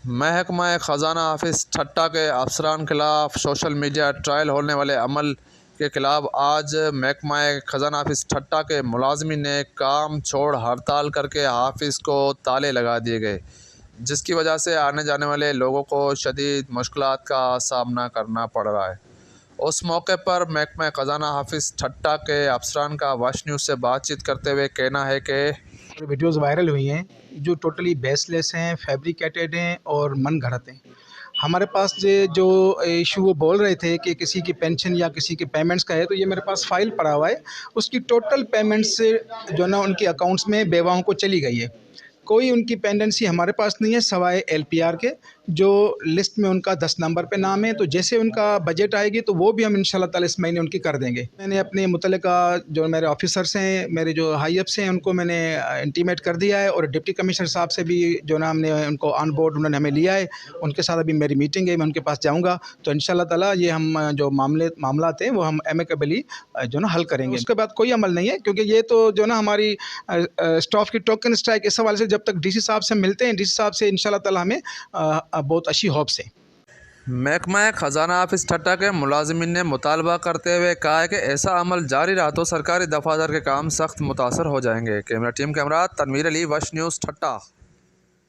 महकमा ख़ज़ाना हाफिज़ ठट्टा के अफसरान खिलाफ सोशल मीडिया ट्रायल होने वाले अमल के खिलाफ आज महकमा ख़ज़ाना हाफिज़ ठट्टा के मुलाज़िमीन ने काम छोड़ हड़ताल करके हाफिज़ को ताले लगा दिए गए, जिसकी वजह से आने जाने वाले लोगों को शदीद मुश्किलात का सामना करना पड़ रहा है। उस मौके पर महकमा ख़ज़ाना हाफिज़ ठट्टा के अफसरान का वश न्यूज़ से बातचीत करते हुए कहना है कि वीडियोज़ वायरल हुई हैं जो टोटली बेसलेस हैं, फैब्रिकेटेड हैं और मन घड़त हैं। हमारे पास जो इशू वो बोल रहे थे कि किसी की पेंशन या किसी के पेमेंट्स का है, तो ये मेरे पास फ़ाइल पड़ा हुआ है। उसकी टोटल पेमेंट्स जो ना उनके अकाउंट्स में बेवाओं को चली गई है। कोई उनकी पेंडेंसी हमारे पास नहीं है सिवाय एलपीआर के, जो लिस्ट में उनका 10 नंबर पे नाम है। तो जैसे उनका बजट आएगी तो वो भी हम इंशाल्लाह ताला इस महीने उनकी कर देंगे। मैंने अपने मुतल्लिका जो मेरे ऑफिसर्स हैं, मेरे जो हाई अप्स हैं, उनको मैंने इंटीमेट कर दिया है और डिप्टी कमिश्नर साहब से भी जो ना हमने उनको ऑन बोर्ड उन्होंने हमें लिया है। उनके साथ अभी मेरी मीटिंग है, मैं उनके पास जाऊँगा तो इंशाल्लाह ताला ये हम जो मामलात हैं वो हम एमिकेबली जो ना हल करेंगे। उसके बाद कोई अमल नहीं है, क्योंकि ये तो जो ना हमारी स्टाफ की टोकन स्ट्राइक इस हवाले से जब तक डीसी साहब से मिलते हैं, डीसी साहब से इंशाल्लाह ताला हमें बहुत अच्छी होप्स है। महकमा ख़ज़ाना हाफिज़ ठट्टा के मुलाज़िमीन ने मुतालबा करते हुए कहा है कि ऐसा अमल जारी रहा तो सरकारी दफातर के काम सख्त मुतासर हो जाएंगे। कैमरा टीम के हमरा तनवीर अली, वश न्यूज़ ठट्टा।